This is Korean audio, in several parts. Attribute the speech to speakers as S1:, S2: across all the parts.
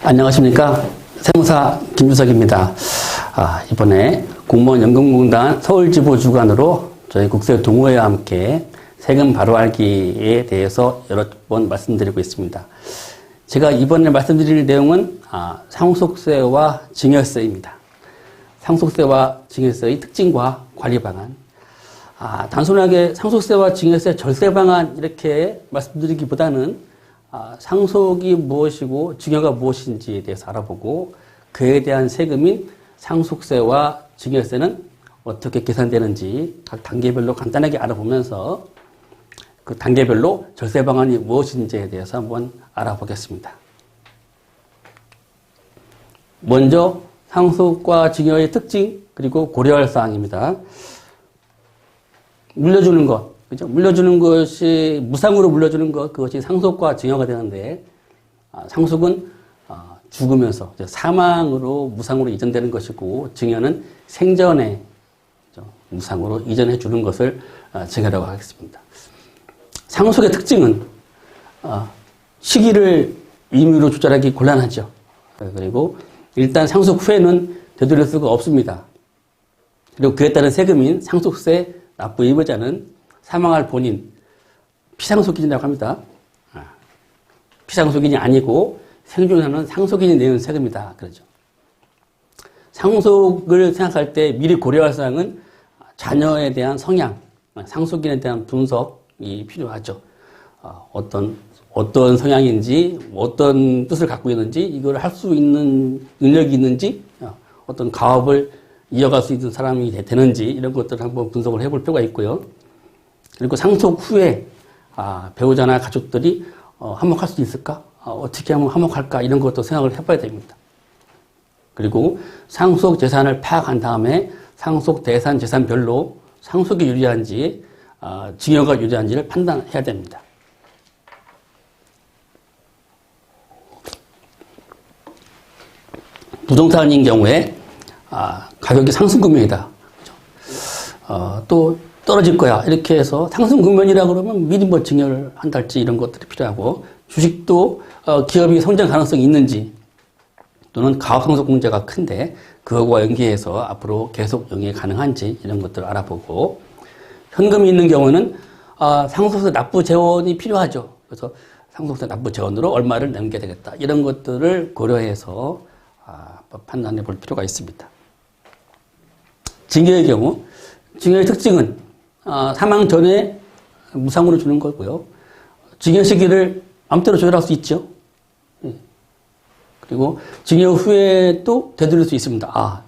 S1: 안녕하십니까. 세무사 김주석입니다. 이번에 공무원연금공단 서울지부 주관으로 저희 국세동호회와 함께 세금 바로 알기에 대해서 여러 번 말씀드리고 있습니다. 제가 이번에 말씀드릴 내용은 상속세와 증여세입니다. 상속세와 증여세의 특징과 관리 방안. 단순하게 상속세와 증여세 절세 방안 이렇게 말씀드리기보다는 상속이 무엇이고 증여가 무엇인지에 대해서 알아보고 그에 대한 세금인 상속세와 증여세는 어떻게 계산되는지 각 단계별로 간단하게 알아보면서 그 단계별로 절세 방안이 무엇인지에 대해서 한번 알아보겠습니다. 먼저 상속과 증여의 특징 그리고 고려할 사항입니다. 물려주는 것, 그죠? 물려주는 것이 무상으로 물려주는 것, 그것이 상속과 증여가 되는데 상속은 죽으면서 사망으로 무상으로 이전되는 것이고 증여는 생전에 무상으로 이전해 주는 것을 증여라고 하겠습니다. 상속의 특징은 시기를 임의로 조절하기 곤란하죠. 그리고 일단 상속 후에는 되돌릴 수가 없습니다. 그리고 그에 따른 세금인 상속세 납부 의무자는 사망할 본인, 피상속인이라고 합니다. 피상속인이 아니고 생존하는 상속인이 내는 세금이다. 그러죠. 상속을 생각할 때 미리 고려할 사항은 자녀에 대한 성향, 상속인에 대한 분석이 필요하죠. 어떤 성향인지, 어떤 뜻을 갖고 있는지, 이걸 할 수 있는 능력이 있는지, 어떤 가업을 이어갈 수 있는 사람이 되는지, 이런 것들을 한번 분석을 해볼 필요가 있고요. 그리고 상속 후에, 배우자나 가족들이, 한몫할 수 있을까? 어떻게 하면 한몫할까? 이런 것도 생각을 해봐야 됩니다. 그리고 상속 재산을 파악한 다음에 상속 대상 재산별로 상속이 유리한지, 증여가 유리한지를 판단해야 됩니다. 부동산인 경우에 가격이 상승국면이다. 또 떨어질 거야. 이렇게 해서 상승국면이라 그러면 미리 뭐 증여를 한달지 이런 것들이 필요하고 주식도 기업이 성장 가능성이 있는지 또는 가업상속 문제가 큰데 그거와 연계해서 앞으로 계속 영위 가능한지 이런 것들을 알아보고 현금이 있는 경우는 상속세 납부 재원이 필요하죠. 그래서 상속세 납부 재원으로 얼마를 남겨야 되겠다. 이런 것들을 고려해서 판단해 볼 필요가 있습니다. 증여의 경우, 증여의 특징은 사망 전에 무상으로 주는 거고요. 증여 시기를 마음대로 조절할 수 있죠. 그리고 증여 후에도 되돌릴 수 있습니다.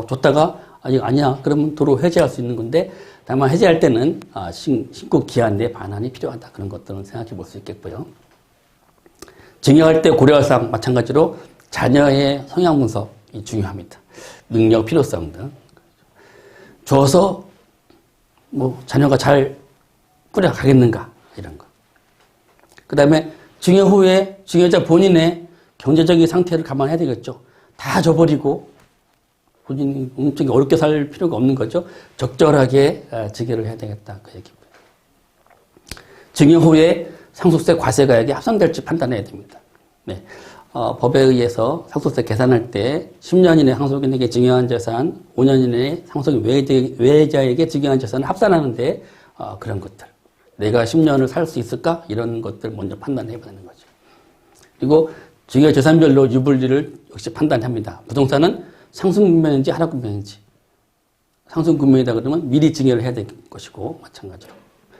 S1: 줬다가 아직 아니야. 그러면 도로 해지할 수 있는 건데, 다만 해지할 때는 신고 기한 내 반환이 필요하다. 그런 것들은 생각해 볼 수 있겠고요. 증여할 때 고려할 사항 마찬가지로 자녀의 성향 분석이 중요합니다. 능력, 필요성 등. 줘서 자녀가 잘 꾸려가겠는가 이런 거. 그 다음에 증여 후에 증여자 본인의 경제적인 상태를 감안해야 되겠죠. 다 줘버리고 본인이 엄청 어렵게 살 필요가 없는 거죠. 적절하게 증여를 해야 되겠다 그 얘기입니다. 증여 후에 상속세 과세가액이 합산될지 판단해야 됩니다. 네. 법에 의해서 상속세 계산할 때 10년 이내 상속인에게 증여한 재산, 5년 이내 상속인 외자에게 증여한 재산을 합산하는데 그런 것들. 내가 10년을 살 수 있을까? 이런 것들 먼저 판단해야 되는 거죠. 그리고 증여 재산별로 유불리를 역시 판단합니다. 부동산은 상승국면인지 하락국면인지. 상승국면이다 그러면 미리 증여를 해야 될 것이고 마찬가지로.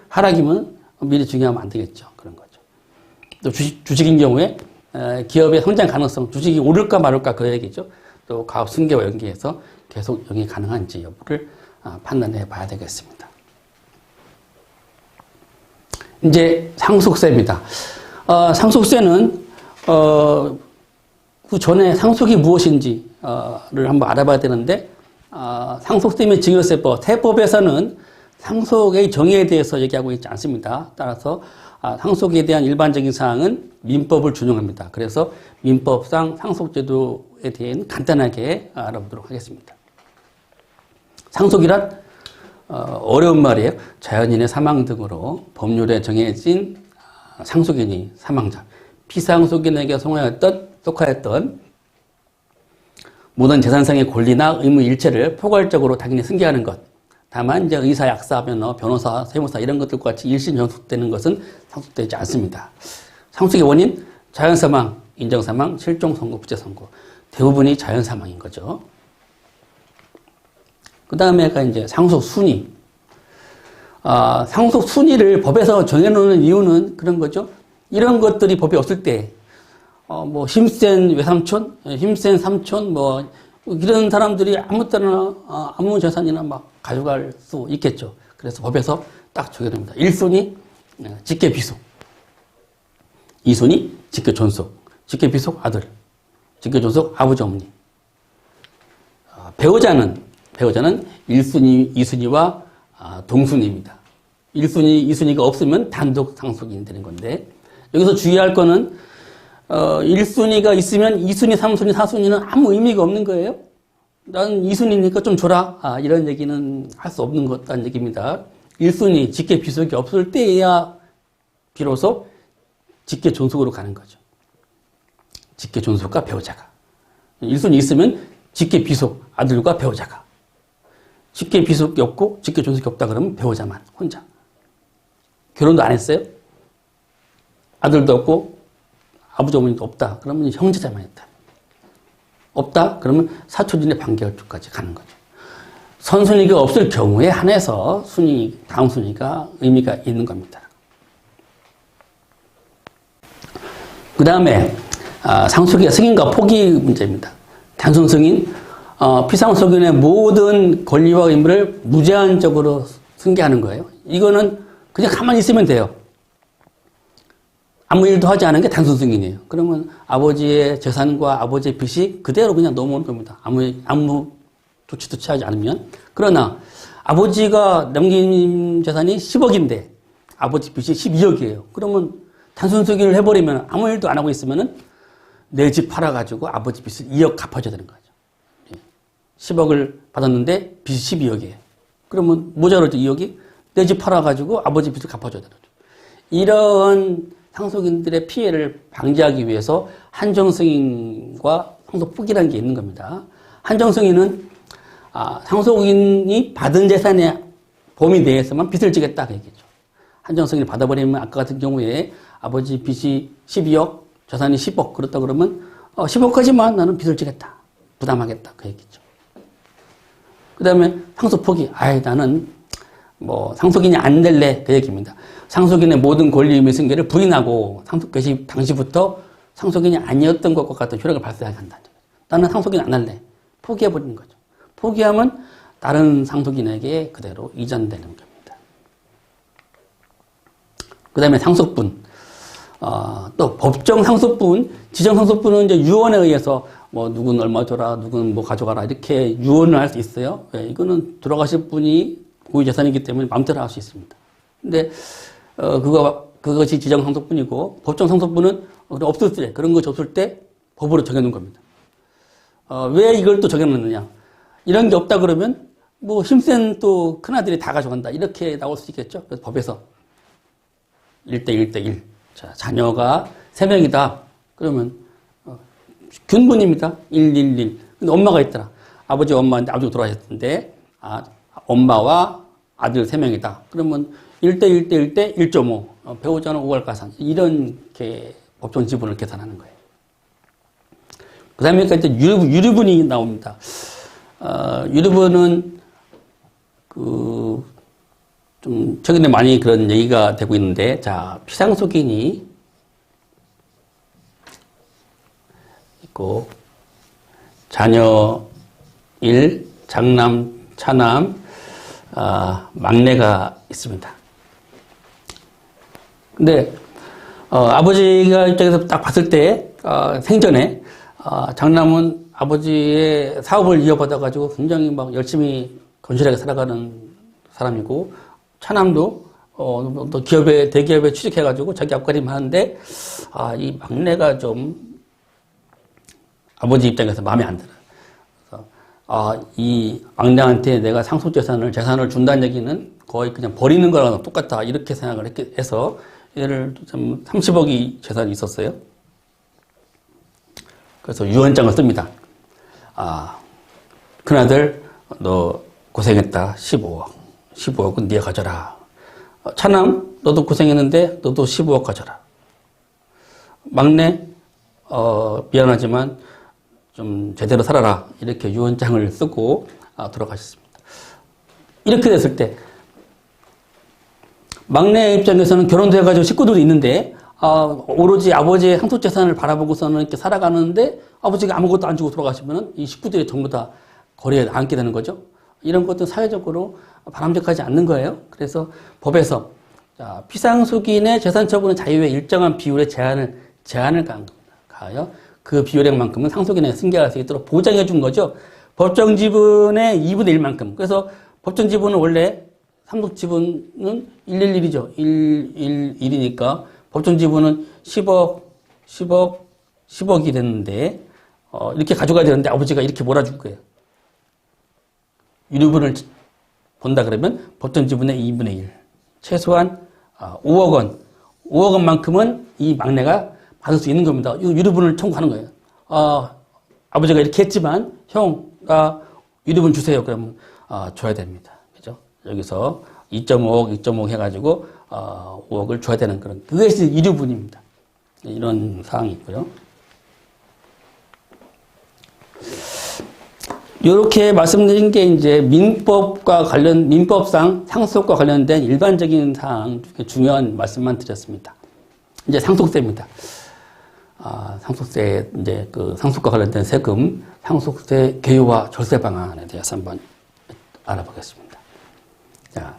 S1: 하락이면 미리 증여하면 안 되겠죠. 그런 거죠. 또 주식인 경우에 기업의 성장 가능성, 주식이 오를까 말을까 그 얘기죠. 또 가업 승계와 연계해서 계속 영위 가능한지 여부를 판단해 봐야 되겠습니다. 이제 상속세입니다. 상속세는 그 전에 상속이 무엇인지를 한번 알아봐야 되는데 상속세 및 증여세법, 세법에서는 상속의 정의에 대해서 얘기하고 있지 않습니다. 따라서 상속에 대한 일반적인 사항은 민법을 준용합니다. 그래서 민법상 상속제도에 대해 간단하게 알아보도록 하겠습니다. 상속이란 어려운 말이에요. 자연인의 사망 등으로 법률에 정해진 상속인이 사망자, 피상속인에게 송하였던 속하였던 모든 재산상의 권리나 의무 일체를 포괄적으로 당연히 승계하는 것. 다만 이제 의사, 약사, 변호사, 세무사 이런 것들과 같이 일심 전속되는 것은 상속되지 않습니다. 상속의 원인 자연사망, 인정사망, 실종선고, 부재선고 대부분이 자연사망인 거죠. 그 다음에가 이제 상속순위. 상속순위를 법에서 정해놓는 이유는 그런 거죠. 이런 것들이 법에 없을 때, 힘센 외삼촌, 힘센 삼촌, 이런 사람들이 아무 때나, 아무 재산이나 막 가져갈 수 있겠죠. 그래서 법에서 딱 정해놓습니다. 1순위, 직계비속. 2순위, 직계존속. 직계비속 아들. 직계존속 아버지, 어머니. 배우자는 1순위, 2순위와 동순위입니다. 1순위, 2순위가 없으면 단독 상속인이 되는 건데, 여기서 주의할 거는 1순위가 있으면 2순위, 3순위, 4순위는 아무 의미가 없는 거예요. 난 2순위니까 좀 줘라. 이런 얘기는 할 수 없는 것다는 얘기입니다. 1순위, 직계 비속이 없을 때에야 비로소 직계 존속으로 가는 거죠. 직계 존속과 배우자가. 1순위 있으면 직계 비속, 아들과 배우자가. 직계 비속이 없고 직계 존속이 없다 그러면 배우자만 혼자. 결혼도 안 했어요. 아들도 없고 아버지 어머니도 없다. 그러면 형제자만 있다. 없다? 그러면 사촌진의 반개월주까지 가는 거죠. 선순위가 없을 경우에 한해서 순위, 다음 순위가 의미가 있는 겁니다. 그 다음에 상속의 승인과 포기 문제입니다. 단순 승인, 피상속인의 모든 권리와 의무를 무제한적으로 승계하는 거예요. 이거는 그냥 가만히 있으면 돼요. 아무 일도 하지 않은 게 단순 승인이에요. 그러면 아버지의 재산과 아버지의 빚이 그대로 그냥 넘어오는 겁니다. 아무 조치도 취하지 않으면. 그러나 아버지가 남긴 재산이 10억인데 아버지 빚이 12억이에요. 그러면 단순 승인을 해버리면 아무 일도 안 하고 있으면은 내 집 팔아가지고 아버지 빚을 2억 갚아줘야 되는 거죠. 10억을 받았는데 빚이 12억이에요. 그러면 모자라죠, 2억이? 내 집 팔아가지고 아버지 빚을 갚아줘야 되는 거죠. 이런 상속인들의 피해를 방지하기 위해서 한정승인과 상속포기라는 게 있는 겁니다. 한정승인은 상속인이 받은 재산의 범위 내에서만 빚을 지겠다 그 얘기죠. 한정승인을 받아버리면 아까 같은 경우에 아버지 빚이 12억, 재산이 10억 그렇다 그러면 10억까지만 나는 빚을 지겠다. 부담하겠다 그 얘기죠. 그 다음에 상속포기. 나는 상속인이 안 될래 그 얘기입니다. 상속인의 모든 권리 의무 승계를 부인하고 상속 개시 당시부터 상속인이 아니었던 것과 같은 효력을 발생하게 한다. 나는 상속인 안 할래. 포기해버리는 거죠. 포기하면 다른 상속인에게 그대로 이전되는 겁니다. 그 다음에 상속분. 또 법정 상속분, 지정 상속분은 이제 유언에 의해서 누군 얼마 줘라, 누군 가져가라 이렇게 유언을 할 수 있어요. 이거는 돌아가실 분이 고유 재산이기 때문에 마음대로 할 수 있습니다. 근데 그것이 지정 상속분이고 법정 상속분은 없을 때 그런 것이 없을 때 법으로 정해놓은 겁니다. 왜 이걸 또 정해놓느냐? 이런 게 없다 그러면 힘센 또 큰아들이 다 가져간다 이렇게 나올 수 있겠죠. 그래서 법에서 1대1대1 자, 자녀가 3명이다. 그러면 균분입니다. 111. 근데 엄마가 있더라. 아버지 엄마인데 아버지가 돌아가셨는데 엄마와 아들 3명이다. 그러면 1대1대1대 1.5. 배우자는 5월 가산. 이렇게 법정 지분을 계산하는 거예요. 그 다음에 이제 유류분이 나옵니다. 유류분은 좀 최근에 많이 그런 얘기가 되고 있는데, 자, 피상속인이 있고, 자녀 1, 장남, 차남, 막내가 있습니다. 근데, 아버지가 입장에서 딱 봤을 때, 생전에, 장남은 아버지의 사업을 이어받아가지고 굉장히 막 열심히 건실하게 살아가는 사람이고, 차남도 또 대기업에 취직해가지고 자기 앞가림 하는데 이 막내가 좀 아버지 입장에서 마음에 안 들어요. 그래서 이 막내한테 내가 재산을 준다는 얘기는 거의 그냥 버리는 거랑 똑같다 이렇게 생각을 해서 얘를 좀 30억이 재산이 있었어요. 그래서 유언장을 씁니다. 큰아들 너 고생했다. 15억. 15억은 네가 가져라. 차남 너도 고생했는데 너도 15억 가져라. 막내 미안하지만 좀 제대로 살아라. 이렇게 유언장을 쓰고 돌아가셨습니다. 이렇게 됐을 때 막내 입장에서는 결혼도 해가지고 식구들이 있는데 오로지 아버지의 상속재산을 바라보고서는 이렇게 살아가는데 아버지가 아무것도 안 주고 돌아가시면 이 식구들이 전부 다 거리에 앉게 되는 거죠. 이런 것도 사회적으로 바람직하지 않는 거예요. 그래서 법에서 피상속인의 재산처분의 자유의 일정한 비율의 제한을 가하여 그 비율액만큼은 상속인에게 승계할 수 있도록 보장해 준 거죠. 법정 지분의 2분의 1만큼. 그래서 법정 지분은 원래 상속 지분은 111이죠. 111이니까 법정 지분은 10억이 됐는데 이렇게 가져가야 되는데 아버지가 이렇게 몰아줄 거예요. 유류분을 본다 그러면 법정 지분의 2분의 1. 최소한 5억 원. 5억 원만큼은 이 막내가 받을 수 있는 겁니다. 유류분을 청구하는 거예요. 아버지가 이렇게 했지만 형, 나 유류분 주세요. 그러면 줘야 됩니다. 그죠? 여기서 2.5억 해가지고 5억을 줘야 되는 그것이 유류분입니다. 이런 사항이 있고요. 이렇게 말씀드린 게 이제 민법상 상속과 관련된 일반적인 사항, 중요한 말씀만 드렸습니다. 이제 상속세입니다. 상속세, 이제 그 상속과 관련된 세금, 상속세 개요와 절세 방안에 대해서 한번 알아보겠습니다. 자,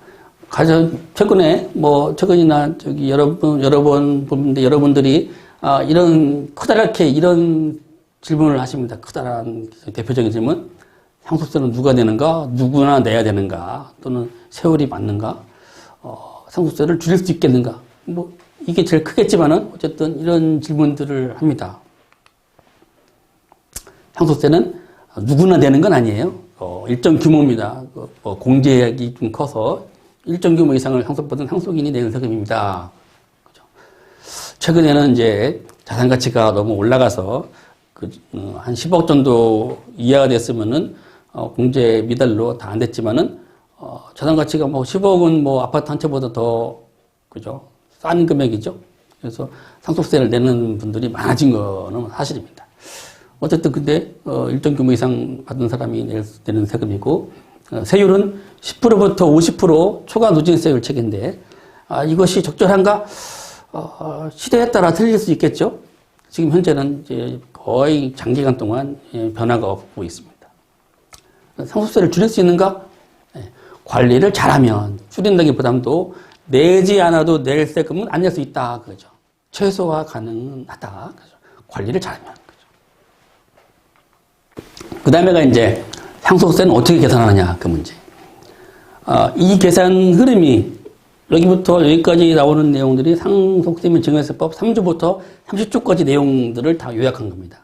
S1: 최근이나 여러 번 보는데 여러분들이 커다랗게 이런 질문을 하십니다. 커다란 대표적인 질문. 상속세는 누가 내는가? 누구나 내야 되는가? 또는 세월이 맞는가? 상속세를 줄일 수 있겠는가? 이게 제일 크겠지만은 어쨌든 이런 질문들을 합니다. 상속세는 누구나 내는 건 아니에요. 일정 규모입니다. 공제액이 좀 커서 일정 규모 이상을 상속받은 상속인이 내는 세금입니다. 그죠? 최근에는 이제 자산 가치가 너무 올라가서 한 10억 정도 이하가 됐으면은 공제 미달로 다 안 됐지만은 자산 가치가 10억은 아파트 한 채보다 더 그죠? 싼 금액이죠. 그래서 상속세를 내는 분들이 많아진 거는 사실입니다. 어쨌든 근데 일정 규모 이상 받은 사람이 내는 세금이고 세율은 10%부터 50% 초과 누진세율 체계인데 이것이 적절한가? 시대에 따라 틀릴 수 있겠죠. 지금 현재는 이제 거의 장기간 동안 변화가 없고 있습니다. 상속세를 줄일 수 있는가? 관리를 잘하면 줄인다기보다도 내지 않아도 낼 세금은 안 낼 수 있다. 그죠? 최소화 가능하다. 그죠? 관리를 잘하면. 그 다음에가 이제 상속세는 어떻게 계산하느냐. 그 문제. 이 계산 흐름이 여기부터 여기까지 나오는 내용들이 상속세 및 증여세법 3조부터 30조까지 내용들을 다 요약한 겁니다.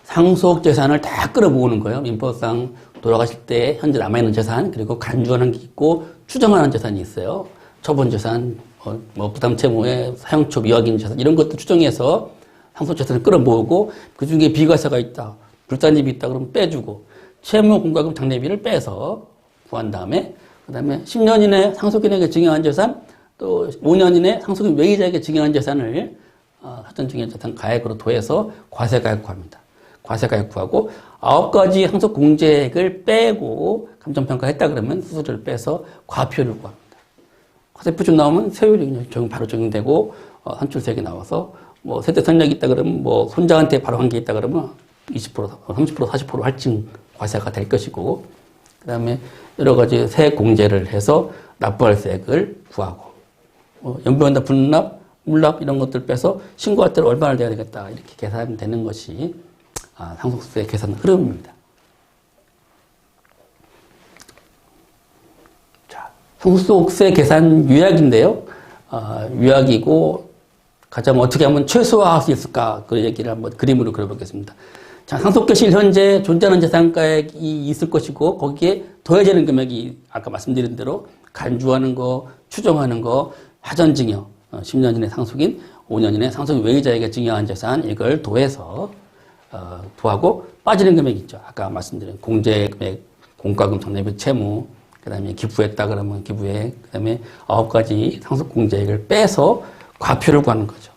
S1: 상속재산을 다 끌어모으는 거예요. 민법상 돌아가실 때 현재 남아있는 재산, 그리고 간주하는 게 있고 추정하는 재산이 있어요. 처분재산, 부담 채무의 사용처 미확인 재산 이런 것도 추정해서 상속재산을 끌어모으고 그 중에 비과세가 있다, 불단입이 있다 그러면 빼주고 채무 공과금 장려비를 빼서 구한 다음에 그 다음에 10년 이내 상속인에게 증여한 재산 또 5년 이내 상속인 외의자에게 증여한 재산을 사전증여재산 가액으로 더해서 과세가액 구합니다. 과세가액 구하고 9가지 상속 공제액을 빼고 감정평가했다 그러면 수수료를 빼서 과표를 구합니다. 과세표준 나오면 세율이 바로 적용되고 산출세액이 나와서 세대 선약이 있다 그러면 손자한테 바로 한 게 있다 그러면 20%, 30%, 40% 할증 과세가 될 것이고 그 다음에 여러 가지 세액 공제를 해서 납부할 세액을 구하고 연부연납, 분납, 물납 이런 것들 빼서 신고할 때는 얼마나 내야 되겠다 이렇게 계산되는 것이 상속세 계산 흐름입니다. 자, 상속세 계산 요약인데요. 요약이고 가장 어떻게 하면 최소화할 수 있을까 그 얘기를 한번 그림으로 그려보겠습니다. 자, 상속계실 현재 존재하는 재산가액이 있을 것이고 거기에 더해지는 금액이 아까 말씀드린 대로 간주하는 거, 추정하는 거, 하전증여, 10년 이내 상속인, 5년 이내 상속인 외의자에게 증여한 재산 이걸 더해서 부하고 빠지는 금액이 있죠. 아까 말씀드린 공제 금액, 공과금, 정례비, 채무, 그 다음에 기부했다 그러면 기부액, 그 다음에 9가지 상속공제액을 빼서 과표를 구하는 거죠.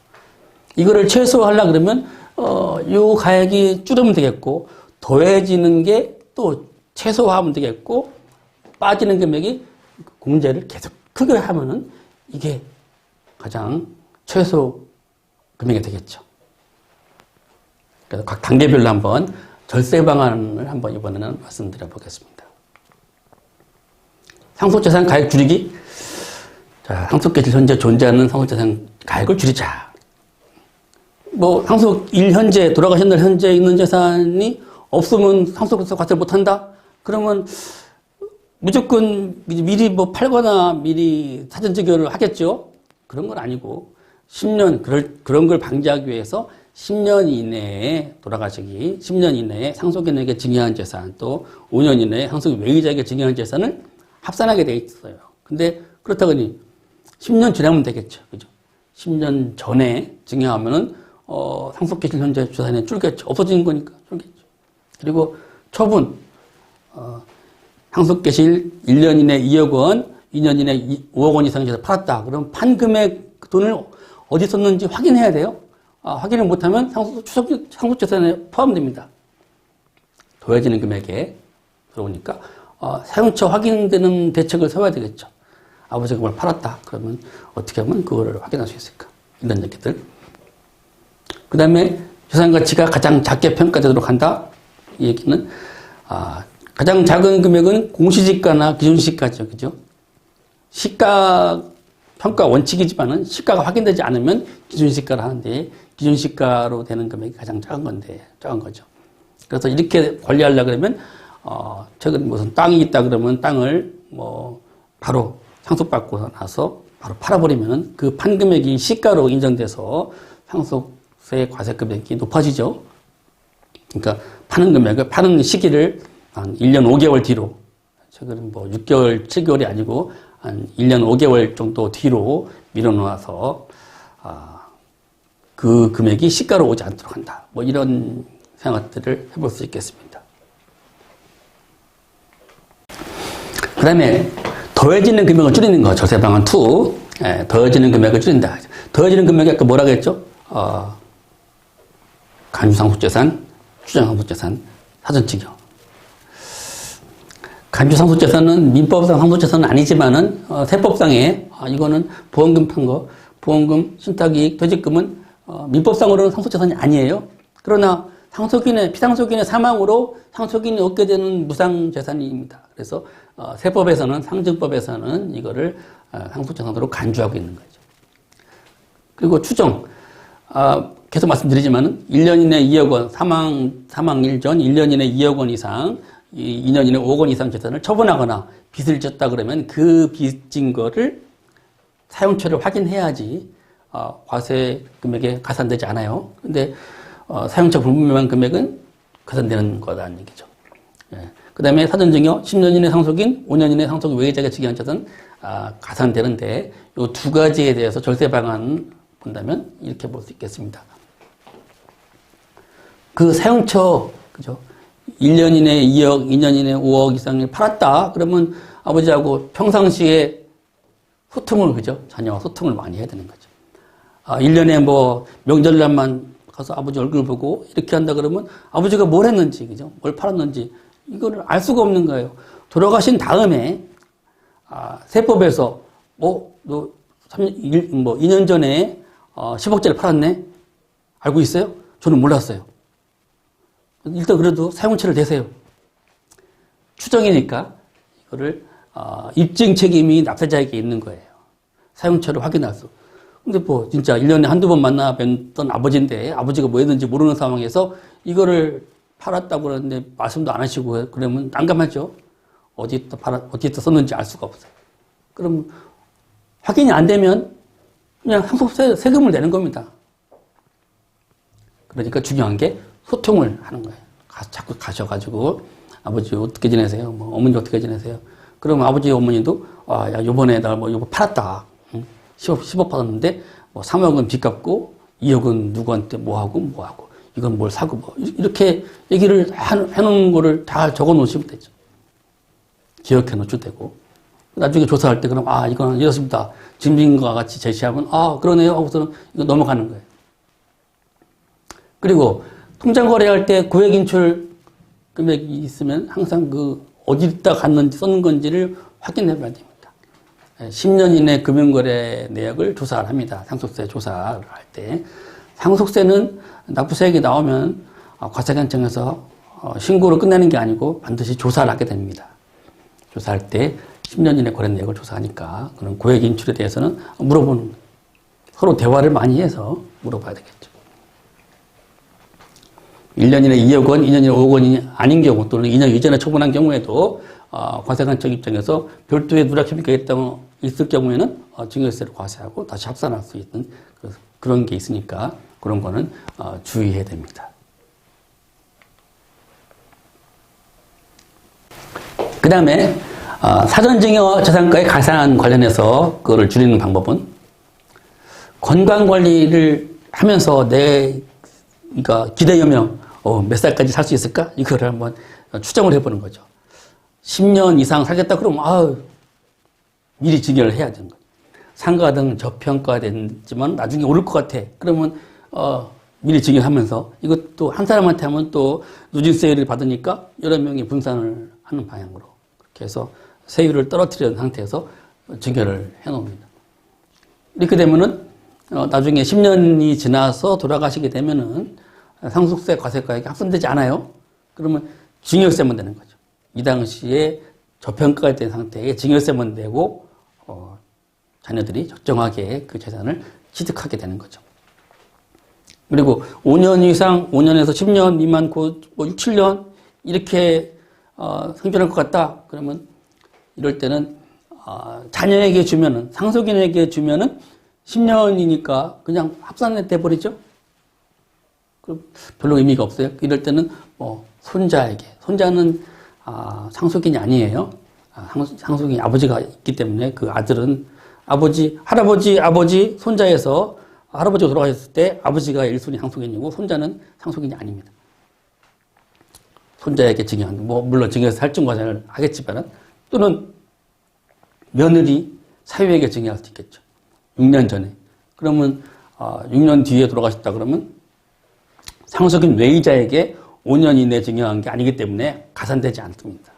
S1: 이거를 최소화하려고 그러면, 요 가액이 줄으면 되겠고, 더해지는 게 또 최소화하면 되겠고, 빠지는 금액이 공제를 계속 크게 하면은 이게 가장 최소 금액이 되겠죠. 그래서 각 단계별로 한번 절세 방안을 한번 이번에는 말씀드려 보겠습니다. 상속재산 가액 줄이기. 자, 상속계실 현재 존재하는 상속재산 가액을 줄이자. 상속 현재, 돌아가신 날 현재 있는 재산이 없으면 상속에서 과세를 못한다? 그러면 무조건 미리 팔거나 미리 사전증여를 하겠죠? 그런 건 아니고, 10년, 그런 걸 방지하기 위해서 10년 이내에 돌아가시기, 10년 이내에 상속인에게 증여한 재산, 또 5년 이내에 상속 외의자에게 증여한 재산을 합산하게 돼 있어요. 근데 그렇다더니 10년 지나면 되겠죠. 그죠? 10년 전에 증여하면은, 상속계실 현재 재산이 줄겠죠. 없어지는 거니까 줄겠죠. 그리고 처분, 상속계실 1년 이내 2억 원, 2년 이내 5억 원 이상 재산 팔았다. 그럼 판 금액 돈을 어디 썼는지 확인해야 돼요. 확인을 못하면 상속재산에 포함됩니다. 더해지는 금액에 들어오니까 사용처 확인되는 대책을 세워야 되겠죠. 아버지가 뭘 팔았다. 그러면 어떻게 하면 그거를 확인할 수 있을까? 이런 얘기들. 그 다음에 재산 가치가 가장 작게 평가되도록 한다. 이 얘기는 가장 작은 금액은 공시지가나 기준시가죠. 그죠? 시가 평가 원칙이지만은 시가가 확인되지 않으면 기준시가를 하는데 기준시가로 되는 금액이 가장 작은 거죠. 그래서 이렇게 관리하려고 그러면 최근 무슨 땅이 있다 그러면 땅을 바로 상속받고 나서 바로 팔아버리면 그 판 금액이 시가로 인정돼서 상속세 과세 금액이 높아지죠. 그러니까 파는 시기를 한 1년 5개월 뒤로, 최근 6개월, 7개월이 아니고 한 1년 5개월 정도 뒤로 밀어놓아서 그 금액이 시가로 오지 않도록 한다. 이런 생각들을 해볼 수 있겠습니다. 그 다음에 더해지는 금액을 줄이는 거, 절세 방안 2. 더해지는 금액을 줄인다. 더해지는 금액이 아까 뭐라고 했죠? 간주상속재산, 추정상속재산, 사전증여. 간주상속재산은 민법상 상속재산은 아니지만은 세법상에 이거는 보험금 판 거, 보험금, 신탁이익, 퇴직금은 민법상으로는 상속재산이 아니에요. 그러나 피상속인의 사망으로 상속인이 얻게 되는 무상재산입니다. 그래서 세법에서는, 상증법에서는 이거를 상속재산으로 간주하고 있는 거죠. 그리고 추정. 계속 말씀드리지만은 1년 이내 2억 원, 사망일 전 1년 이내 2억 원 이상, 2년 이내 5억 원 이상 재산을 처분하거나 빚을 졌다 그러면 그 빚진 거를 사용처를 확인해야지 과세 금액에 가산되지 않아요. 근데 사용처 불분명한 금액은 가산되는 거다는 얘기죠. 그 다음에 사전증여 10년 이내 상속인, 5년 이내 상속 외의자가 증여한 재산 가산되는데 이 두 가지에 대해서 절세 방안 본다면 이렇게 볼 수 있겠습니다. 그 사용처, 그죠? 1년 이내 2억, 2년 이내 5억 이상을 팔았다. 그러면 아버지하고 평상시에 소통을, 그죠? 자녀와 소통을 많이 해야 되는 거죠. 1년에 명절날만 가서 아버지 얼굴 보고 이렇게 한다 그러면 아버지가 뭘 했는지, 그죠? 뭘 팔았는지 이거를 알 수가 없는 거예요. 돌아가신 다음에, 세법에서, 너 2년 전에 10억짜리 팔았네? 알고 있어요? 저는 몰랐어요. 일단 그래도 사용처를 대세요. 추정이니까 이거를 입증 책임이 납세자에게 있는 거예요. 사용처를 확인할 수. 근데 진짜 1년에 한두 번 만나 뵀던 아버지인데 아버지가 뭐 했는지 모르는 상황에서 이거를 팔았다고 그러는데 말씀도 안 하시고 그러면 난감하죠. 어디에다 썼는지 알 수가 없어요. 그럼 확인이 안 되면 그냥 상속세 세금을 내는 겁니다. 그러니까 중요한 게 소통을 하는 거예요. 자꾸 가셔가지고 아버지 어떻게 지내세요? 어머니 어떻게 지내세요? 그러면 아버지 어머니도 야 요번에 나 이거 팔았다. 10억 받았는데 3억은 빚 갚고 2억은 누구한테 뭐하고 이건 뭘 사고 뭐 이렇게 얘기를 해놓은 거를 다 적어 놓으시면 되죠. 기억해 놓으셔도 되고 나중에 조사할 때 그럼 이건 이렇습니다. 증빙과 같이 제시하면 그러네요 하고서는 이거 넘어가는 거예요. 그리고 통장 거래할 때 고액 인출 금액이 있으면 항상 어디다 갔는지 썼는 건지를 확인해 봐야 됩니다. 10년 이내 금융거래 내역을 조사를 합니다. 상속세 조사를 할 때. 상속세는 납부세액이 나오면 과세관청에서 신고로 끝내는 게 아니고 반드시 조사를 하게 됩니다. 조사할 때 10년 이내 거래 내역을 조사하니까 그런 고액 인출에 대해서는 물어보는 거예요. 서로 대화를 많이 해서 물어봐야 되겠죠. 1년 이내 2억 원, 2년 이내 5억 원이 아닌 경우 또는 2년 이전에 처분한 경우에도 과세관청 입장에서 별도의 누락 협의가 있을 경우에는 증여세를 과세하고 다시 합산할 수 있는 그런 게 있으니까 그런 거는 주의해야 됩니다. 그 다음에 사전증여 재산가의 가산 관련해서 그거를 줄이는 방법은 건강관리를 하면서 그러니까 기대하며 몇 살까지 살 수 있을까? 이거를 한번 추정을 해보는 거죠. 10년 이상 살겠다 그러면 미리 증여를 해야 되는 거예요. 상가 등 저평가됐지만 나중에 오를 것 같아. 그러면 미리 증여하면서 이것도 한 사람한테 하면 또 누진세율을 받으니까 여러 명이 분산을 하는 방향으로 그렇게 해서 세율을 떨어뜨리는 상태에서 증여를 해놓습니다. 이렇게 되면은 나중에 10년이 지나서 돌아가시게 되면은 상속세 과세가액이 합산되지 않아요. 그러면 증여세만 되는 거죠. 이 당시에 저평가가 된 상태에 증여세만 내고 자녀들이 적정하게 그 재산을 취득하게 되는 거죠. 그리고 5년 이상, 5년에서 10년 미만, 6, 7년 이렇게 생존할 것 같다. 그러면 이럴 때는 자녀에게 주면은 상속인에게 주면은 10년이니까 그냥 합산해 버리죠. 별로 의미가 없어요. 이럴 때는 손자에게, 손자는 상속인이 아니에요. 상속인이 아버지가 있기 때문에 그 아들은 할아버지, 아버지, 손자에서 할아버지가 돌아가셨을 때 아버지가 1순위 상속인이고 손자는 상속인이 아닙니다. 손자에게 증여하는, 물론 증여해서 할증 과세를 하겠지만 또는 며느리, 사유에게 증여할 수 있겠죠. 6년 전에. 그러면 6년 뒤에 돌아가셨다 그러면 상속인 외의자에게 5년 이내 증여한 게 아니기 때문에 가산되지 않습니다.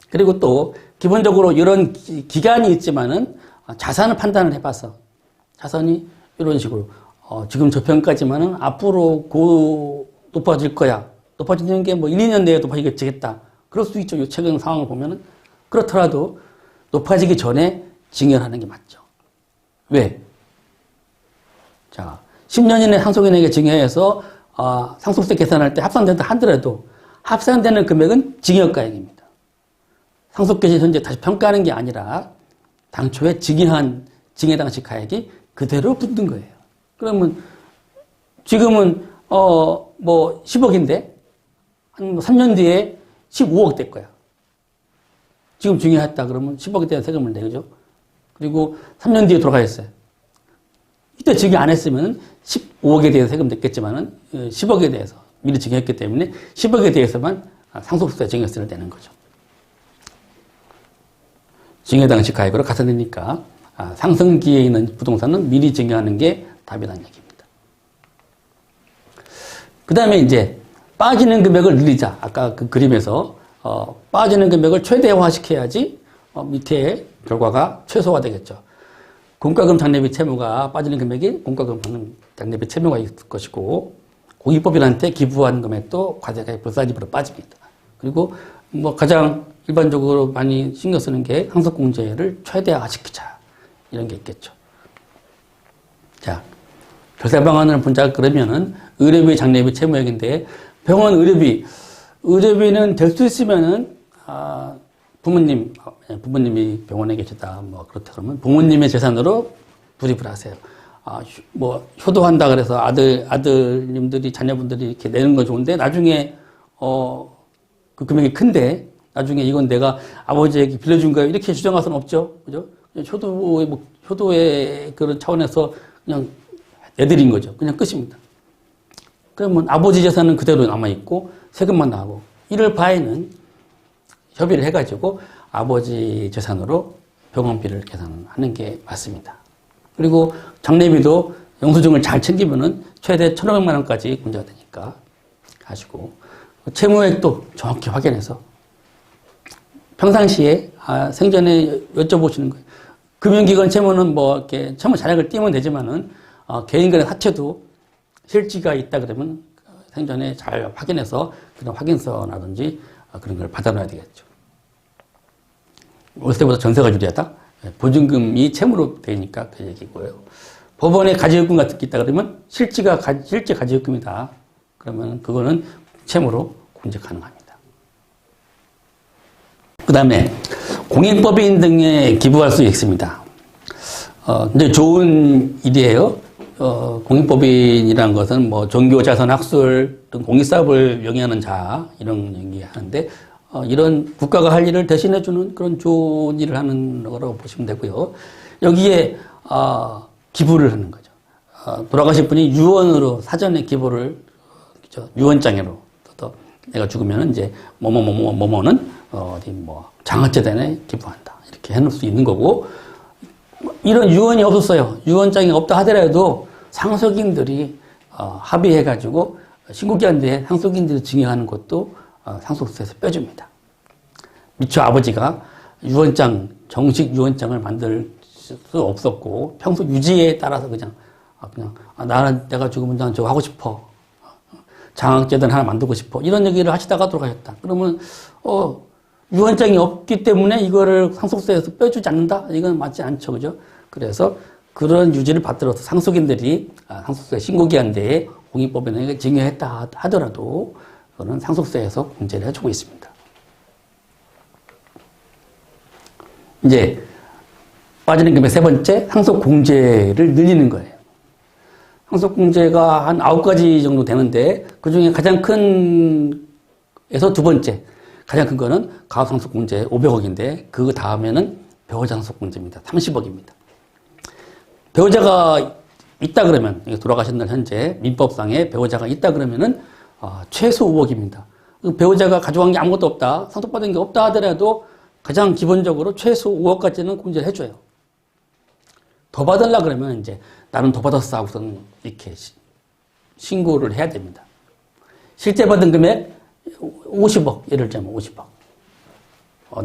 S1: 그리고 또 기본적으로 이런 기간이 있지만은 자산을 판단을 해봐서 자산이 이런 식으로 지금 저평가지만은 앞으로 높아질 거야. 높아지는 게 1, 2년 내에 높아지겠다. 그럴 수 있죠. 최근 상황을 보면은 그렇더라도 높아지기 전에 증여를 하는 게 맞죠. 왜? 자, 10년 이내 상속인에게 증여해서 상속세 계산할 때 합산된다 하더라도 합산되는 금액은 증여가액입니다. 상속계시 현재 다시 평가하는 게 아니라 당초에 증여한 증여 당시 가액이 그대로 붙는 거예요. 그러면 지금은 10억인데 한 3년 뒤에 15억 될 거야. 지금 증여했다 그러면 10억에 대한 세금을 내죠. 그리고 3년 뒤에 돌아가셨어요. 이때 증여 안 했으면 15억에 대해서 세금 냈겠지만은 10억에 대해서 미리 증여했기 때문에 10억에 대해서만 상속세 증여세를 내는 거죠. 증여 당시 가액으로 가산되니까 상승기에 있는 부동산은 미리 증여하는 게 답이라는 얘기입니다. 그 다음에 이제 빠지는 금액을 늘리자. 아까 그 그림에서 빠지는 금액을 최대화시켜야지 밑에 결과가 최소화되겠죠. 공과금 장려비 채무가 빠지는 금액이 공과금 장려비 채무가 있을 것이고 공익법인한테 기부한 금액도 과세가액 불사집으로 빠집니다. 그리고 가장 일반적으로 많이 신경 쓰는 게 상속공제를 최대화시키자 이런 게 있겠죠. 자, 결세 방안을 본다 그러면은 의료비 장려비 채무액인데 병원 의료비는 될 수 있으면은 부모님이 병원에 계시다 그렇다 그러면 부모님의 재산으로 불입을 하세요. 효도한다 그래서 아들님들이 자녀분들이 이렇게 내는 건 좋은데 나중에 그 금액이 큰데 나중에 이건 내가 아버지에게 빌려준 거예요 이렇게 주장할 수는 없죠, 그죠? 효도의 그런 차원에서 그냥 내드린 거죠. 그냥 끝입니다. 그러면 아버지 재산은 그대로 남아있고 세금만 나가고 이럴 바에는 협의를 해가지고 아버지 재산으로 병원비를 계산하는 게 맞습니다. 그리고 장례비도 영수증을 잘 챙기면은 최대 1,500만 원까지 문제가 되니까 하시고 채무액도 정확히 확인해서 평상시에 생전에 여쭤보시는 거예요. 금융기관 채무는 뭐 이렇게 채무 잔액을 띄우면 되지만은 개인 간의 사채도 실지가 있다 그러면 생전에 잘 확인해서 그런 확인서라든지 그런 걸 받아놔야 되겠죠. 월세보다 전세가 유리하다? 보증금이 채무로 되니까 그 얘기고요. 법원에 가지의금 같은 게 있다 그러면 실제 가지의금이다. 그러면 그거는 채무로 공제 가능합니다. 그 다음에 공익법인 등에 기부할 수 있습니다. 이제 좋은 일이에요. 공익법인이라는 것은 뭐 종교, 자선, 학술 등 공익사업을 영위하는 자 이런 얘기 하는데 이런 국가가 할 일을 대신해주는 그런 좋은 일을 하는 거라고 보시면 되고요. 여기에 기부를 하는 거죠. 돌아가신 분이 유언으로 사전에 기부를 유언장애로 또 내가 죽으면 이제 뭐뭐는 어디 뭐 장학재단에 기부한다 이렇게 해놓을 수 있는 거고 이런 유언이 없었어요. 유언장이 없다 하더라도 상속인들이 합의해가지고 신고기한테 상속인들이 증여하는 것도 상속세에서 빼줍니다. 미처 아버지가 유언장 정식 유언장을 만들 수 없었고 평소 유지에 따라서 그냥 나는 내가 죽으면 저거 하고 싶어. 장학재단 하나 만들고 싶어. 이런 얘기를 하시다가 돌아가셨다. 그러면 유언장이 없기 때문에 이거를 상속세에서 빼주지 않는다? 이건 맞지 않죠. 그죠? 그래서 그런 유지를 받들어서 상속인들이 상속세 신고기한대에 공익법인에게 증여했다 하더라도 그거는 상속세에서 공제를 해주고 있습니다. 이제 빠지는 금의 세 번째, 상속공제를 늘리는 거예요. 상속공제가 한 9가지 정도 되는데 그 중에 가장 큰 에서 두 번째 가장 큰 거는 가업상속공제 500억인데 그 다음에는 배우자 상속공제입니다. 30억입니다. 배우자가 있다 그러면 돌아가신 날 현재 민법상에 배우자가 있다 그러면은 최소 5억입니다. 배우자가 가져간 게 아무것도 없다, 상속받은 게 없다 하더라도 가장 기본적으로 최소 5억까지는 공제를 해줘요. 더 받으려 그러면 이제 나는 더 받았어 하고서는 이렇게 신고를 해야 됩니다. 실제 받은 금액 50억, 예를 들면 50억.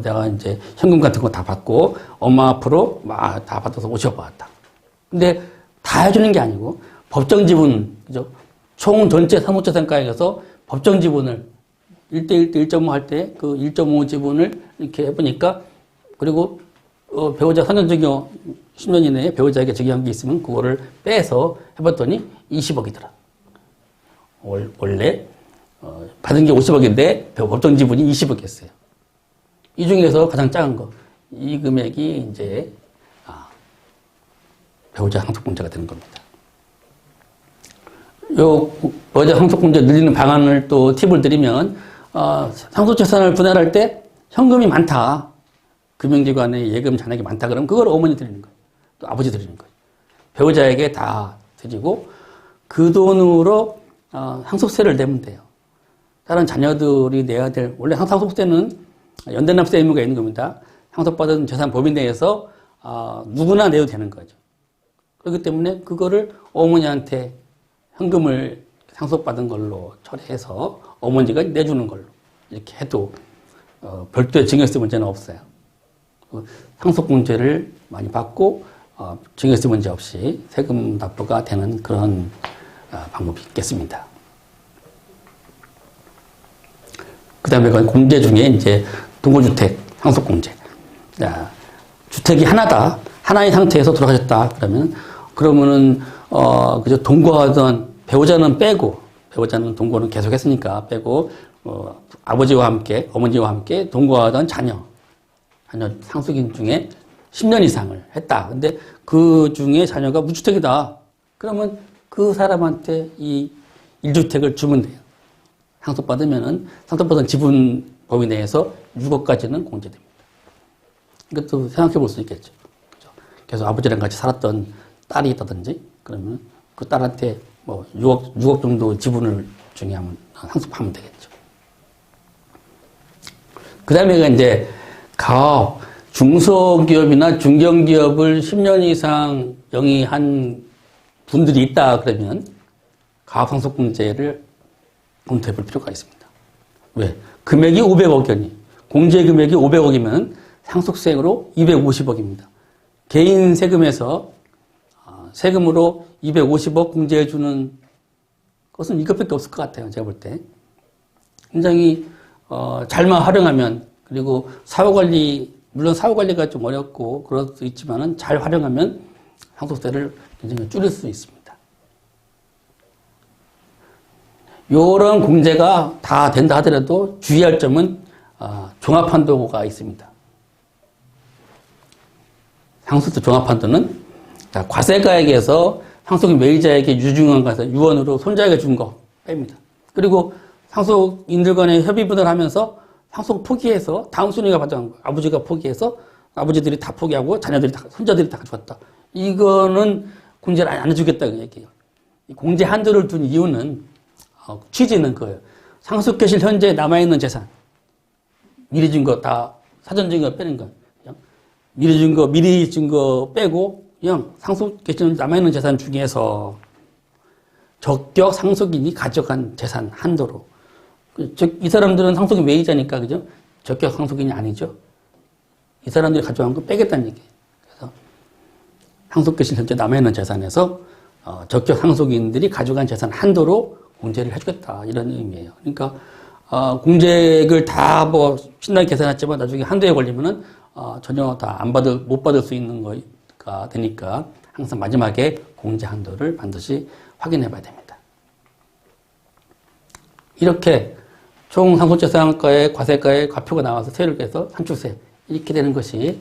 S1: 내가 이제 현금 같은 거 다 받고 엄마 앞으로 막 다 받아서 50억 받았다. 근데 다 해주는 게 아니고 법정 지분, 그죠? 총 전체 사무처상가액에서 법정 지분을 1대1 대 1.5 할 때 그 1.5 지분을 이렇게 해보니까 그리고 배우자 4년 적용 10년 이내에 배우자에게 적용한 게 있으면 그거를 빼서 해봤더니 20억이더라. 원래 받은 게 50억인데 법정 지분이 20억이었어요. 이 중에서 가장 작은 거, 이 금액이 이제 배우자 상속공제가 되는 겁니다. 요 배우자 상속공제 늘리는 방안을 또 팁을 드리면 상속재산을 분할할 때 현금이 많다, 금융기관에 예금 잔액이 많다 그러면 그걸 어머니 드리는 거예요. 또 아버지 드리는 거예요. 배우자에게 다 드리고 그 돈으로 상속세를 내면 돼요. 다른 자녀들이 내야 될, 원래 상속세는 연대납세 의무가 있는 겁니다. 상속받은 재산 범위 내에서 누구나 내도 되는 거죠. 그렇기 때문에 그거를 어머니한테 현금을 상속받은 걸로 처리해서 어머니가 내주는 걸로 이렇게 해도 별도의 증여세 문제는 없어요. 상속공제를 많이 받고 증여세 문제 없이 세금 납부가 되는 그런 방법이 있겠습니다. 그 다음에 공제 중에 이제 동거주택 상속공제. 주택이 하나다. 하나의 상태에서 돌아가셨다. 그러면은, 그저 동거하던 배우자는 빼고, 배우자는 동거는 계속 했으니까 빼고, 아버지와 함께, 어머니와 함께 동거하던 자녀 상속인 중에 10년 이상을 했다. 근데 그 중에 자녀가 무주택이다. 그러면 그 사람한테 이 1주택을 주면 돼요. 상속받으면은, 상속받은 지분 범위 내에서 6억까지는 공제됩니다. 이것도 생각해 볼 수 있겠죠. 그래서 아버지랑 같이 살았던 딸이 있다든지, 그러면 그 딸한테 뭐 6억 정도 지분을 중요하면 상속하면 되겠죠. 그 다음에 이제 가업, 중소기업이나 중견기업을 10년 이상 영위한 분들이 있다 그러면 가압상속공제를 검토해 볼 필요가 있습니다. 왜? 금액이 500억이니 공제 금액이 500억이면 상속세액으로 250억입니다. 개인 세금에서 세금으로 250억 공제해 주는 것은 이것밖에 없을 것 같아요. 제가 볼 때. 굉장히 잘만 활용하면, 그리고 사후관리, 물론 사후관리가 좀 어렵고 그럴 수 있지만은 잘 활용하면 상속세를 굉장히 줄일 수 있습니다. 이런 공제가 다 된다 하더라도 주의할 점은 종합한도가 있습니다. 상속세 종합한도는 과세가액에서 상속인 매이자에게 유증한 것을 유언으로 손자에게 준 거 뺍니다. 그리고 상속인들 간에 협의분을 하면서 상속 포기해서 다음 순위가 받아간 거예요. 아버지가 포기해서 아버지들이 다 포기하고 자녀들이 다, 손자들이 다 가져갔다. 이거는 공제를 안 해주겠다고 얘기해요. 공제 한도를 둔 이유는 취지는 그거예요. 상속계실 현재 남아있는 재산, 미리 준 거 다 사전 증거 빼는 거, 미리 준 거 빼고 그냥 상속계실 남아있는 재산 중에서 적격 상속인이 가져간 재산 한도로. 이 사람들은 상속인 매이자니까, 그죠? 적격 상속인이 아니죠. 이 사람들이 가져간 거 빼겠다는 얘기예요. 그래서 상속계실 현재 남아있는 재산에서 적격 상속인들이 가져간 재산 한도로 공제를 해주겠다, 이런 의미예요. 그러니까 공제액을 다 뭐 신나게 계산했지만 나중에 한도에 걸리면은 전혀 다 못 받을 수 있는 거가 되니까 항상 마지막에 공제 한도를 반드시 확인해 봐야 됩니다. 이렇게 총 상속재산가의 과세가의 과표가 나와서 세율을 빼서 산출세, 이렇게 되는 것이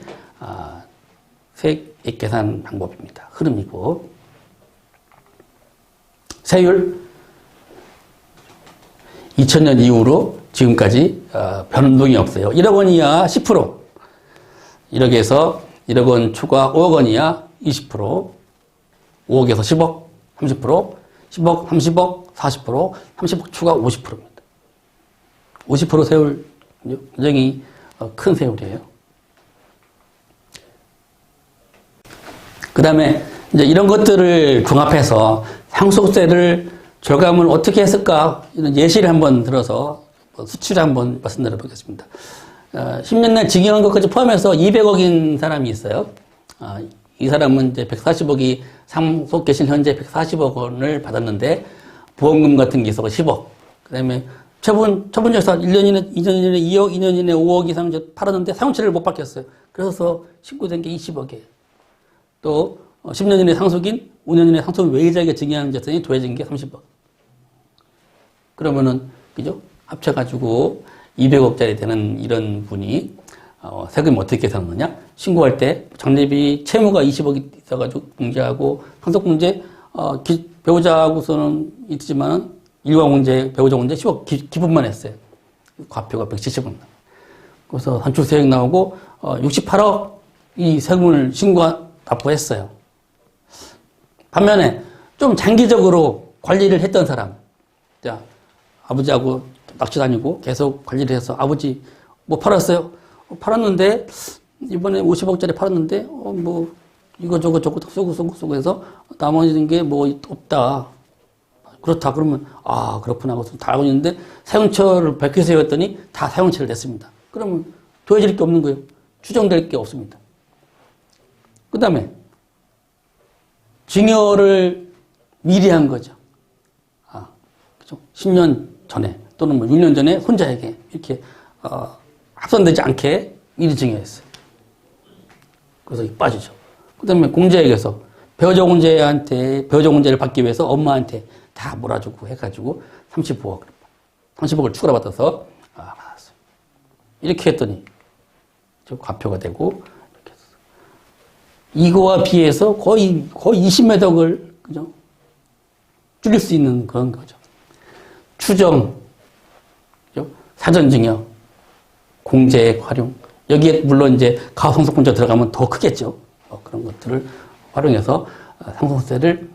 S1: 세액 계산 방법입니다. 흐름이고, 세율 2000년 이후로 지금까지 변동이 없어요. 1억 원 이하 10%, 1억에서 1억 원 초과 5억 원 이하 20%, 5억에서 10억 30%, 10억 30억 40%, 30억 초과 50%입니다. 50% 세율 굉장히 큰 세율이에요. 그 다음에 이제 이런 것들을 종합해서 상속세를 절감을 어떻게 했을까, 이런 예시를 한번 들어서 수치를 한번 말씀드려 보겠습니다. 10년 내 징역한 것까지 포함해서 200억인 사람이 있어요. 이 사람은 이제 140억이 상속계실 현재 140억 원을 받았는데 보험금 같은 게 있어서 10억. 그 다음에 처분자산 1년 이내, 2년 이내 2억, 2년 이내 5억 이상 팔았는데 사용처를 못 받겠어요. 그래서 신고된 게 20억이에요. 또 10년 이내 상속인, 5년 이내 상속인 외의자에게 증여하는 재산이 더해진 게 30억. 그러면은, 그죠? 합쳐가지고 200억짜리 되는 이런 분이, 세금을 어떻게 계산하느냐? 신고할 때 적립이 채무가 20억이 있어가지고 공제하고, 상속공제, 배우자하고서는 있지만은 일괄공제, 배우자 공제 10억 기분만 했어요. 과표가 170억. 그래서 산출세액 나오고, 68억 이 세금을 납부했어요. 반면에 좀 장기적으로 관리를 했던 사람, 자, 아버지하고 낚시 다니고 계속 관리를 해서 아버지 뭐 팔았어요? 팔았는데 이번에 50억짜리 팔았는데 뭐 이거 저거 쓰고 해서 나머지는 게 뭐 없다. 그렇다 그러면 그렇구나 하고 다 알고 있는데 사용처를 밝혀서 했더니 다 사용처를 냈습니다. 그러면 더해질 게 없는 거예요. 추정될 게 없습니다. 그 다음에 증여를 미리 한 거죠. 그죠? 10년 전에 또는 뭐 6년 전에 손자에게 이렇게 합산되지 않게 미리 증여했어요. 그래서 빠지죠. 그 다음에 공제액에서 배우자 공제를 받기 위해서 엄마한테 다 몰아주고 해가지고 30억을 추가로 받아서 받았어요. 이렇게 했더니 과표가 되고 이렇게 했어요. 이거와 비해서 거의 20몇 억을 그죠? 줄일 수 있는 그런 거죠. 추정, 그죠? 사전증여, 공제액 활용, 여기에 물론 이제 가압상속공제가 들어가면 더 크겠죠. 그런 것들을 활용해서 상속세를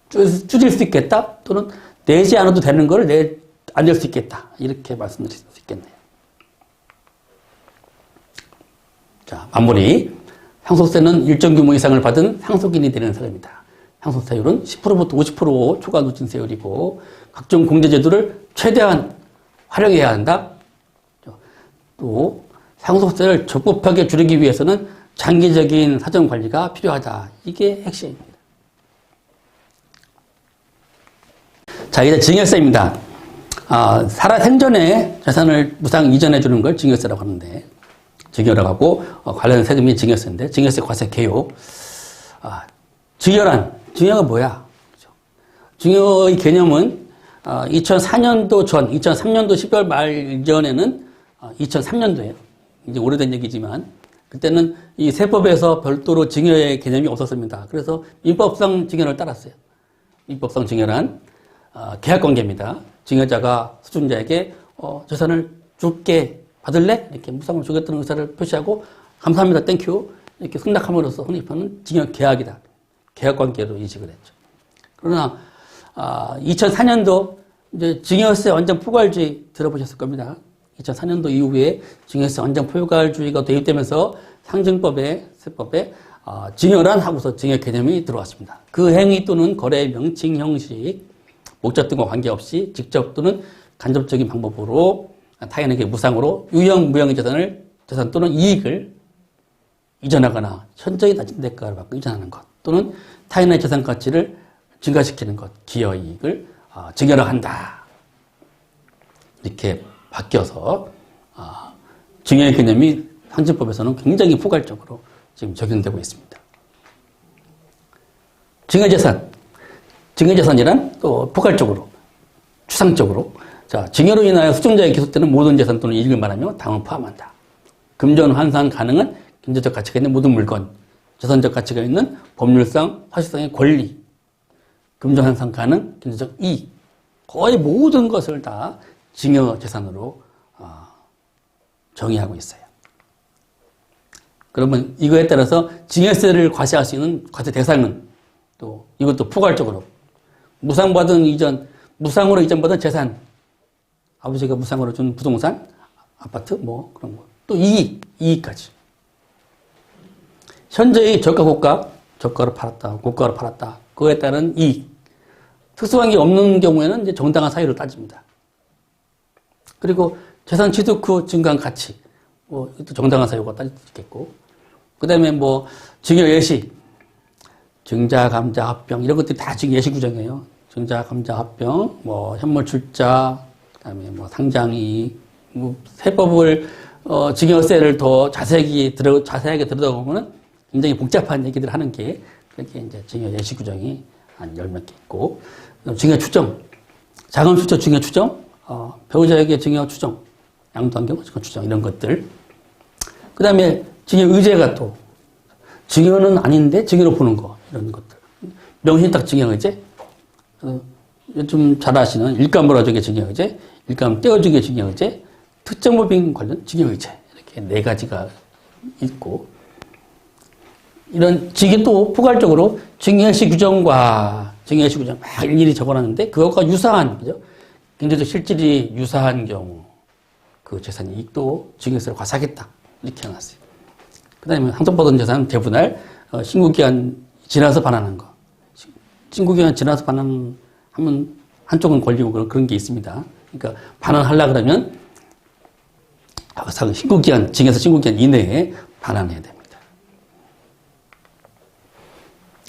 S1: 줄일 수 있겠다. 또는 내지 않아도 되는 걸 안 낼 수 있겠다. 이렇게 말씀드릴 수 있겠네요. 자, 마무리. 상속세는 일정 규모 이상을 받은 상속인이 되는 사람이다. 상속세율은 10%부터 50% 초과 누진세율이고 각종 공제제도를 최대한 활용해야 한다. 또 상속세를 적법하게 줄이기 위해서는 장기적인 사정관리가 필요하다. 이게 핵심입니다. 자, 이제 증여세입니다. 살아 생전에 재산을 무상 이전해 주는 걸 증여세라고 하는데, 증여라고 하고 관련 세금이 증여세인데, 증여세 과세 개요. 증여가 뭐야? 증여의 개념은 2004년도 전, 2003년도 12월 말 이전에는 2003년도예요. 이제 오래된 얘기지만 그때는 이 세법에서 별도로 증여의 개념이 없었습니다. 그래서 민법상 증여를 따랐어요. 민법상 증여란 계약관계입니다. 증여자가 수준자에게 재산을 줄게, 받을래? 이렇게 무상으로 주겠다는 의사를 표시하고 감사합니다, 땡큐 이렇게 승낙함으로써 흔히 표현하는 증여 계약이다. 계약관계로 인식을 했죠. 그러나 2004년도 이제 증여세 완전 포괄주의 들어보셨을 겁니다. 2004년도 이후에 증여세 완전 포괄주의가 도입되면서 상증법에, 세법에 증여란 하고서 증여 개념이 들어왔습니다. 그 행위 또는 거래의 명칭, 형식, 목적 등과 관계없이 직접 또는 간접적인 방법으로 타인에게 무상으로 유형, 무형의 재산 또는 이익을 이전하거나 현저히 낮은 대가를 받고 이전하는 것 또는 타인의 재산 가치를 증가시키는 것, 기여 이익을 증여를 한다. 이렇게 바뀌어서 증여의 개념이 상증법에서는 굉장히 포괄적으로 지금 적용되고 있습니다. 증여재산이란 또 포괄적으로, 추상적으로 증여로 인하여 수증자에 기속되는 모든 재산 또는 이익을 말하며 당을 포함한다. 금전 환산 가능한 경제적 가치가 있는 모든 물건, 재산적 가치가 있는 법률상, 사실상의 권리, 금전 환산 가능, 경제적 이익, 거의 모든 것을 다 증여재산으로 정의하고 있어요. 그러면 이거에 따라서 증여세를 과세할 수 있는 과세 대상은 또 이것도 포괄적으로 무상으로 이전받은 재산, 아버지가 무상으로 준 부동산, 아파트 뭐 그런 거, 또 이익까지. 현재의 저가로 팔았다, 고가로 팔았다. 그거에 따른 이익. 특수한 게 없는 경우에는 이제 정당한 사유를 따집니다. 그리고 재산 취득 후 증가한 가치, 이것도 정당한 사유가 따질 수 있겠고, 그 다음에 증여 예시, 증자, 감자, 합병, 이런 것들이 다 지금 예시 구정이에요. 증자, 감자, 합병, 현물 출자, 그 다음에 상장이익, 세법을, 증여세를 더 자세하게 들여다보면 굉장히 복잡한 얘기들을 하는 게, 그렇게 이제 증여 예시 구정이 한 10몇 개 있고, 증여 추정, 자금 수처 증여 추정, 배우자에게 증여 추정, 양도한 경우 증여 추정, 이런 것들. 그 다음에 증여 의제가 또, 증여는 아닌데 증여로 보는 거, 이런 것들. 명신탁 증여 의제, 요즘 잘 아시는 일감 몰아주기 증여 의제, 일감 떼어주기 증여 의제, 특정법인 관련 증여 의제, 이렇게 4가지가 있고, 이런 직이 또 포괄적으로 증여시 규정과 증여시 규정 막 일일이 적어놨는데 그것과 유사한, 그죠? 경제적 실질이 유사한 경우 그 재산 이익도 증여세를 과세하겠다. 이렇게 해놨어요. 그 다음에 상속받은 재산 배분할 신고기한 지나서 반환한 거. 신고기한 지나서 반환하면 한쪽은 걸리고 그런 게 있습니다. 그러니까 반환하려고 그러면 증여세 신고기한 이내에 반환해야 됩니다.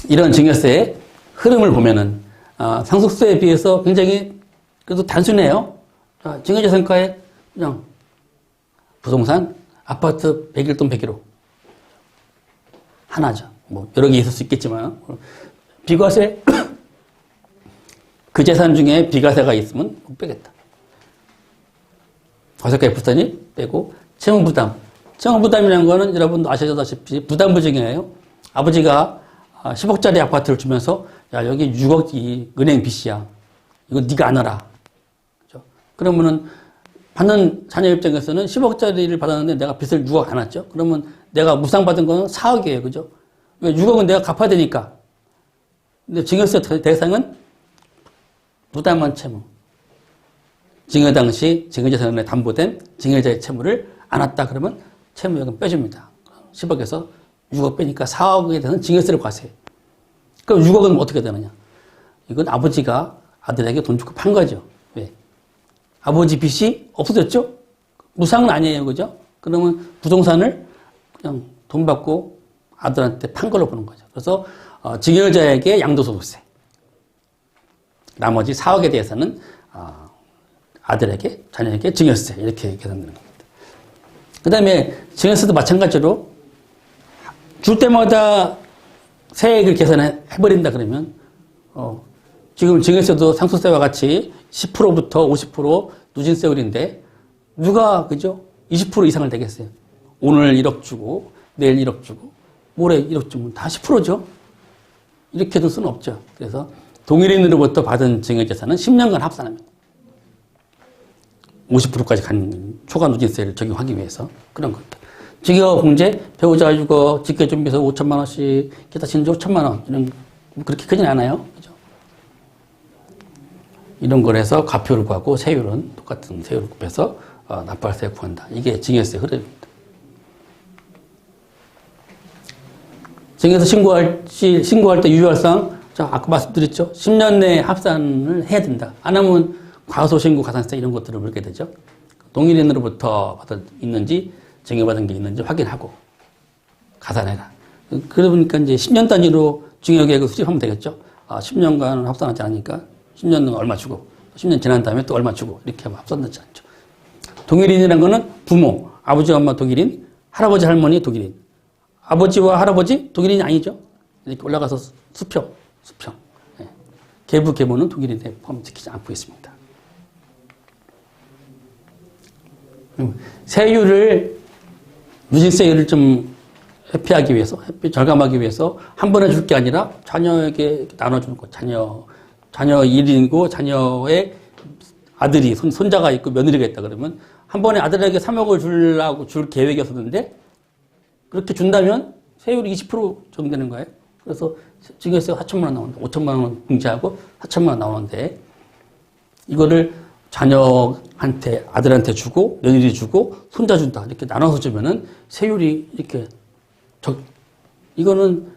S1: 이런 증여세의 흐름을 보면은 상속세에 비해서 굉장히 그래도 단순해요. 증여재산가에 그냥 부동산, 아파트 101동 101호 하나죠. 여러 개 있을 수 있겠지만 비과세 그 재산 중에 비과세가 있으면 못 빼겠다. 과세가에 부담이 빼고 채무부담이라는 거는 여러분도 아시다시피 부담부증이에요. 아버지가 10억짜리 아파트를 주면서 야 여기 6억이 은행 빚이야. 이거 네가 안 알아. 그렇죠? 그러면은 받는 자녀 입장에서는 10억짜리를 받았는데 내가 빚을 6억 안 왔죠. 그러면 내가 무상받은 거는 4억이에요. 그죠? 왜 6억은 내가 갚아야 되니까. 근데 증여세 대상은 부담한 채무. 증여 당시 증여재산에 담보된 증여자의 채무를 안 왔다 그러면 채무요금 빼줍니다. 10억에서 6억 빼니까 4억에 대한 증여세를 과세해요. 그럼 6억은 어떻게 되느냐? 이건 아버지가 아들에게 돈 주고 판 거죠. 왜? 아버지 빚이 없어졌죠? 무상은 아니에요. 그죠? 그러면 부동산을 그냥 돈 받고 아들한테 판 걸로 보는 거죠. 그래서 증여자에게 양도소득세. 나머지 4억에 대해서는 아들에게, 자녀에게 증여세. 이렇게 계산되는 겁니다. 그 다음에 증여세도 마찬가지로 줄 때마다 세액을 계산해버린다 그러면 지금 증여세도 상속세와 같이 10%부터 50% 누진세율인데 누가 그죠? 20% 이상을 내겠어요. 오늘 1억 주고 내일 1억 주고 모레 1억 주면 다 10%죠. 이렇게 둘 수는 없죠. 그래서 동일인으로부터 받은 증여재산은 10년간 합산합니다. 50%까지 간 초과 누진세를 적용하기 위해서 그런 겁니다. 증여공제, 배우자 주거, 직계준비서 5천만 원씩, 기타 신조 5천만 원 이런 그렇게 크진 않아요. 그죠? 이런 걸 해서 과표를 구하고 세율은 똑같은 세율을 곱해서 납부할 구한다. 이게 증여세 흐름입니다. 증여세 신고할 때 유효할상, 아까 말씀드렸죠. 10년 내에 합산을 해야 된다. 안 하면 과소신고, 가산세 이런 것들을 물게 되죠. 동일인으로부터 받아 있는지, 증여받은 게 있는지 확인하고 가산해라. 그러니까 이제 10년 단위로 증여계획을 수립하면 되겠죠. 10년간 합산하지 않으니까 10년은 얼마 주고, 10년 지난 다음에 또 얼마 주고, 이렇게 하면 합산되지 않죠. 동일인이라는 거는 부모, 아버지, 엄마 동일인, 할아버지, 할머니 동일인. 아버지와 할아버지 동일인이 아니죠. 이렇게 올라가서 수평. 예. 계부, 계모는 동일인에 포함시키지 않고 있습니다. 세율을, 누진세율을 좀 회피하기 위해서, 절감하기 위해서 한 번에 줄 게 아니라 자녀에게 나눠주는 거. 자녀 1인이고 자녀의 아들이, 손자가 있고 며느리가 있다 그러면 한 번에 아들에게 3억을 줄 계획이었었는데 그렇게 준다면 세율이 20% 정도 되는 거예요. 그래서 증여세가 4천만 원 나오는데 5천만 원 공제하고 4천만 원 나오는데 이거를 자녀한테, 아들한테 주고 며느리 주고 손자 준다 이렇게 나눠서 주면은 세율이 이렇게 이거는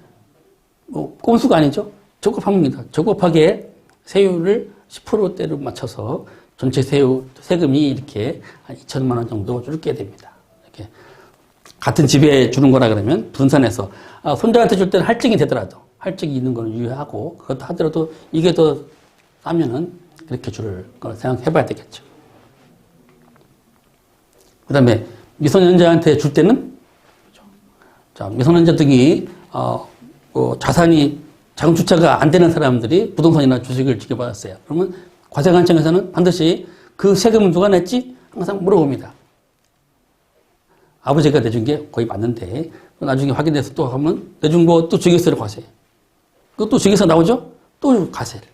S1: 뭐 꼼수가 아니죠. 적법합니다. 적법하게 세율을 10%대로 맞춰서 전체 세금이 이렇게 한 2천만 원 정도 줄게 됩니다. 이렇게 같은 집에 주는 거라 그러면 분산해서 손자한테 줄 때는 할증이 되더라도 할증이 있는 걸 유효하고 그것도 하더라도 이게 더 싸면은 그렇게 줄 걸 생각해 봐야 되겠죠. 그 다음에 미성년자한테 줄 때는 자, 미성년자 등이 자산이 자금 주체가 안 되는 사람들이 부동산이나 주식을 지켜받았어요. 그러면 과세관청에서는 반드시 그 세금은 누가 냈지? 항상 물어봅니다. 아버지가 내준 게 거의 맞는데 나중에 확인해서 또 하면 내준 거 또 증여세를 과세해. 그것도 증여세 나오죠? 또 과세를.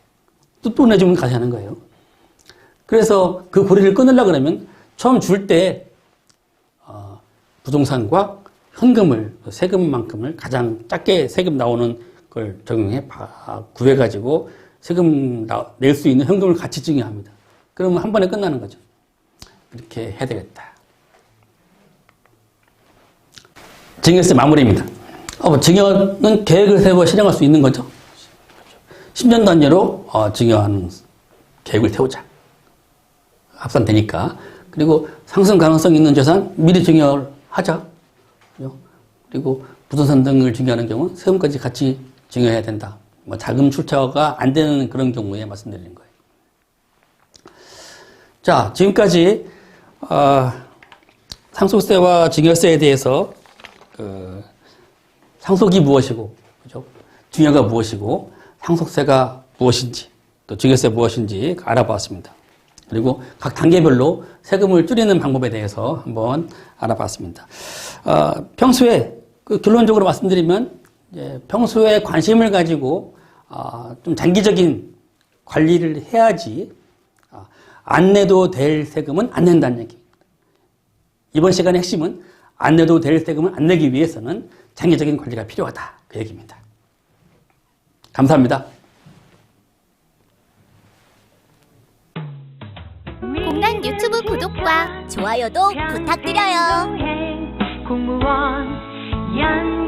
S1: 또 내주면 과세하는 거예요. 그래서 그 고리를 끊으려고 그러면 처음 줄 때 부동산과 현금을, 세금만큼을 가장 작게 세금 나오는 걸 적용해 구해가지고 세금 낼 수 있는 현금을 같이 증여합니다. 그러면 한 번에 끝나는 거죠. 이렇게 해야 되겠다. 증여세 마무리입니다. 증여는 계획을 세워 실행할 수 있는 거죠. 10년 단위로 증여하는 계획을 세우자. 합산되니까. 그리고 상승 가능성 있는 재산 미리 증여를 하자. 그리고 부동산 등을 증여하는 경우 세금까지 같이 증여해야 된다. 자금 출처가 안 되는 그런 경우에 말씀드리는 거예요. 자, 지금까지 상속세와 증여세에 대해서 상속이 무엇이고, 그죠? 증여가 무엇이고, 상속세가 무엇인지, 또 증여세 무엇인지 알아봤습니다. 그리고 각 단계별로 세금을 줄이는 방법에 대해서 한번 알아봤습니다. 평소에 결론적으로 말씀드리면 평소에 관심을 가지고 좀 장기적인 관리를 해야지 안 내도 될 세금은 안 낸다는 얘기입니다. 이번 시간의 핵심은 안 내도 될 세금을 안 내기 위해서는 장기적인 관리가 필요하다. 그 얘기입니다. 감사합니다.
S2: 유튜브 구독과 좋아요도 부탁드려요.
S3: 공무원 연